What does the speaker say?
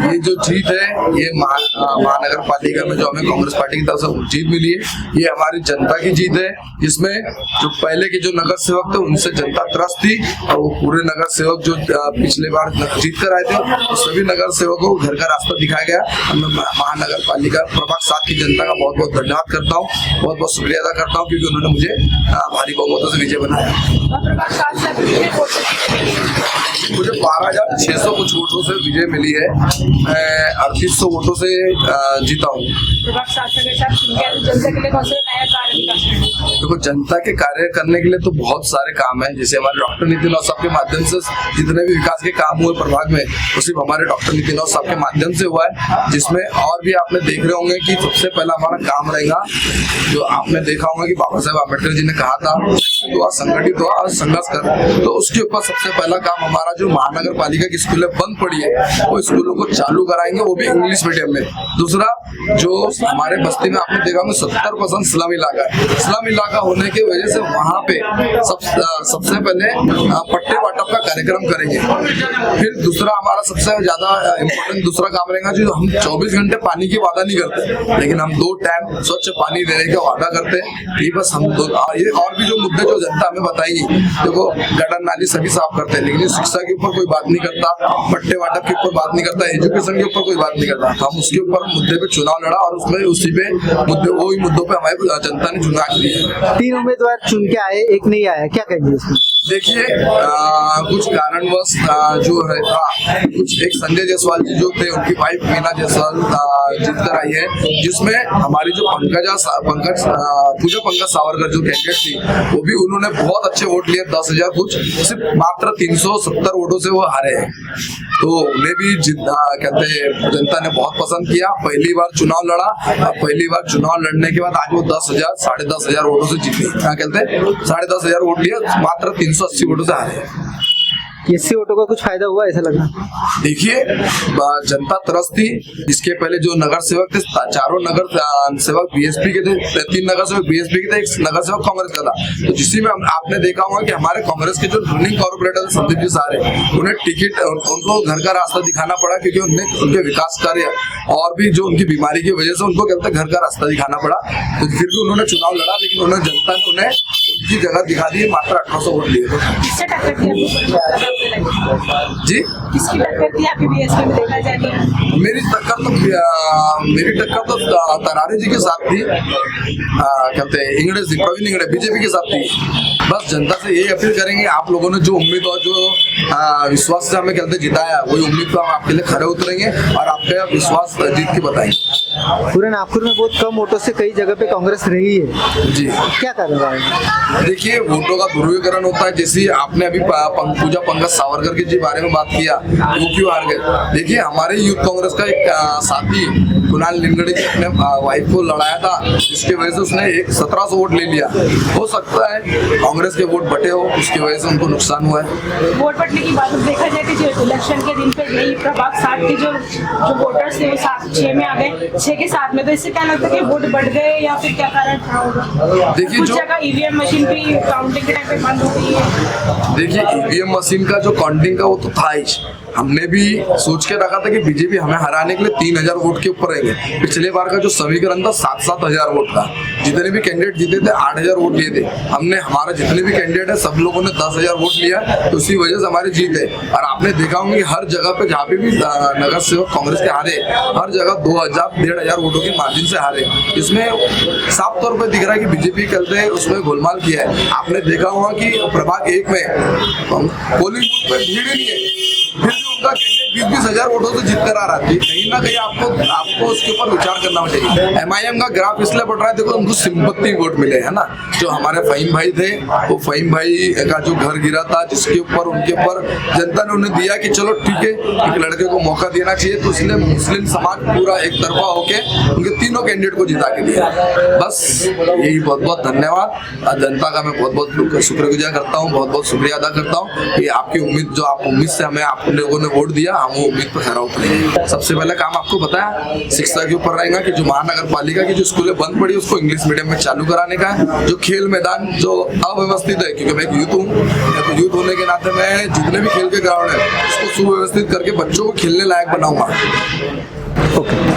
ये जो जीत है ये महानगर पालिका में जो हमें कांग्रेस पार्टी की तरफ से जीत मिली है, ये हमारी जनता की जीत है। जिसमें जो पहले के जो नगर सेवक थे उनसे जनता त्रस्त थी और वो पूरे नगर सेवक जो पिछले बार जीत कर आए थे तो सभी नगर सेवकों को घर का रास्ता दिखाया गया। मैं महानगर पालिका प्रभाग 7 की जनता का बहुत बहुत धन्यवाद करता हूँ, बहुत बहुत शुक्रिया अदा करता हूँ क्योंकि उन्होंने मुझे भारी बहुमतों से विजय बनाया। मुझे 12,600 कुछ वोटों से विजय मिली है। मैं 3800 वोटों से जीता हूँ। देखो, जनता के कार्य करने के लिए तो बहुत सारे काम है। जैसे हमारे डॉक्टर नितिन राव साहब के माध्यम से जितने भी विकास के काम हुए प्रभाग में वो सिर्फ हमारे डॉक्टर नितिन राव साहब के माध्यम से हुआ है। जिसमें और भी आपने देख रहे होंगे कि सबसे पहला हमारा काम रहेगा, जो आपने देखा होगा कि बाबा साहेब अम्बेडकर जी ने कहा था दुआ संगठित हुआ और संघर्ष कर, तो उसके ऊपर सबसे पहला काम हमारा जो महानगर पालिका की स्कूलें बंद पड़ी है वो स्कूलों को चालू कराएंगे, वो भी इंग्लिश मीडियम में। दूसरा, जो हमारे बस्ती में आपने देखा होगा 70% स्लम इलाका है। स्लम इलाका होने की वजह से वहाँ पे सबसे पहले पट्टे वाटप का कार्यक्रम करेंगे। फिर दूसरा हमारा सबसे ज्यादा इम्पोर्टेंट दूसरा काम रहेगा, जो हम 24 घंटे पानी की वादा नहीं करते, लेकिन हम 2 टाइम स्वच्छ पानी देने का वादा करते हैं। ये बस हम ये और भी जो मुद्दे जो जनता हमें बताएगी, देखो गटर नाली सभी साफ करते हैं, लेकिन शिक्षा के ऊपर कोई बात नहीं करता, पट्टे वाटप के ऊपर बात नहीं करता, एजुकेशन के ऊपर कोई बात नहीं करता। हम उसके ऊपर मुद्दे पे चुनाव लड़ा और उसमें उसी पे मुद्दे वही मुद्दों पे हमारी जनता ने चुनाव किया। 3 उम्मीदवार चुन के आए, एक नहीं आया, क्या कहेंगे इसमें? देखिए, कुछ कारणवश जो है कुछ एक संजय जायसवाल जी जो थे उनकी वाइफ मीना जायसवाल जीत कर आई है, जिसमें हमारी जो पूजा पंकज सावरकर जो कैंडिडेट थी वो भी उन्होंने बहुत अच्छे वोट लिए, 10,000 कुछ, सिर्फ मात्र 370 वोटों से वो हारे हैं। तो उन्हें भी जनता ने बहुत पसंद किया। पहली बार चुनाव लड़ा और पहली बार चुनाव लड़ने के बाद आज वो 10,000 साढ़े 10,000 वोटों से जीते। क्या कहते हैं, 10,500 वोट लिए, मात्र 380 वोटों से हारे। इससे वोटों का कुछ फायदा हुआ ऐसा लगा? देखिए, जनता त्रस्त थी। इसके पहले जो नगर सेवक थे, चारों नगर सेवक बीएसपी के थे, 3 नगर सेवक बीएसपी के थे, 1 नगर सेवक कांग्रेस का था। तो जिसमें आपने देखा होगा कि हमारे कांग्रेस के जो रनिंग कॉर्पोरेटर संदीप जी सारे, उन्हें टिकट उनको घर का रास्ता दिखाना पड़ा क्योंकि उनके विकास कार्य और भी जो उनकी बीमारी की वजह से उनको कहते घर का रास्ता दिखाना पड़ा। तो फिर भी उन्होंने चुनाव लड़ा, लेकिन उन्होंने जनता ने उन्हें उनकी जगह दिखा दी, मात्र 1800 वोट लिए। जी, किसकी टक्कर थी आपकी बीएसपी में देखा जाए तो? मेरी टक्कर तो तरारी जी के साथ थी, कहते हैं इंगड़े जी, प्रवीण इंगड़े बीजेपी के साथ थी। बस जनता से यही अपील करेंगे, आप लोगों ने जो उम्मीद और जो विश्वास से हमें कहते जिताया, वही उम्मीद पर हम आपके लिए खड़े उतरेंगे और आपका विश्वास जीत के बताएंगे। पूरे नागपुर में बहुत कम वोटों से कई जगह पे कांग्रेस रही है जी, क्या कारण है? देखिए, वोटों का दुर्व्यवहार होता है। जैसे आपने अभी पूजा पंकज सावरकर के जी बारे में बात किया, वो क्यों हार गए? देखिए, हमारे यूथ कांग्रेस का एक साथी कुणाल लिंगड़े जी अपने वाइफ को लड़ाया था, जिसकी वजह से उसने 1700 वोट ले लिया। हो सकता है कांग्रेस के वोट बटे हो, उसकी वजह से उनको नुकसान हुआ है। वोट बटने की बात देखा जाए कि जो इलेक्शन के दिन पे यही प्रभाग 7 के जो वोटर्स थे वो 6 में आ गए, 6 के 7 में। तो इससे क्या लगता है कि वोट बढ़ गए या फिर क्या कारण था? देखिए, कुछ जगह ईवीएम मशीन भी काउंटिंग के टाइम पे बंद हो गई है। देखिए, ईवीएम मशीन का जो काउंटिंग का वो तो था ही। हमने भी सोच के रखा था कि बीजेपी हमें हराने के लिए 3000 वोट के ऊपर रहेंगे। पिछले बार का जो समीकरण था 7,000 वोट का, जितने भी कैंडिडेट जीते थे 8,000 वोट लिए थे। हमने हमारे जितने भी कैंडिडेट है सब लोगों ने 10,000 वोट लिया, तो उसी वजह से हमारी जीत है। और आपने देखा होंगे कि हर जगह पे जहाँ पे भी नगर सेवक कांग्रेस के हारे, हर जगह 2,000-1,500 वोटों के मार्जिन से हारे। इसमें साफ तौर पर दिख रहा है कि बीजेपी कहते हैं उसमें गोलमाल किया है। आपने देखा होगा कि प्रभाग 1 में पोलिंग बूथ पे भीड़ नहीं है, फिर भी उनका कैंडिडेट 20,000 वोटों से जीत कर आ रहा है। कहीं ना कहीं आपको उसके ऊपर विचार करना चाहिए। MIM का ग्राफ इसलिए बढ़ रहा है, देखो उनको सिंपत्ति वोट मिले है ना। जो हमारे फहीम भाई थे, वो फहीम भाई का जो घर गिरा था, जिसके ऊपर उनके ऊपर जनता ने उन्हें दिया कि चलो ठीक है, एक लड़के को मौका देना चाहिए, तो इसलिए मुस्लिम समाज पूरा एक तरफा होके उनके तीनों कैंडिडेट को जिता के दिया। बस यही, बहुत बहुत धन्यवाद। जनता का मैं बहुत बहुत शुक्रगुजार करता हूँ, बहुत बहुत शुक्रिया अदा करता हूँ कि आपकी उम्मीद, जो आप उम्मीद से हमें आप लोगों ने वोट दिया, हम वो उम्मीद पर खरा उतरेंगे। सबसे पहले काम आपको बताया शिक्षा के ऊपर रहेगा कि जो महानगर पालिका की जो स्कूलें बंद पड़ी उसको इंग्लिश मीडियम में चालू कराने का है। जो खेल मैदान जो अव्यवस्थित है, क्योंकि मैं एक यूथ हूँ, तो यूथ होने होने के नाते मैं जितने भी खेल के ग्राउंड है उसको सुव्यवस्थित करके बच्चों को खेलने लायक बनाऊंगा। ओके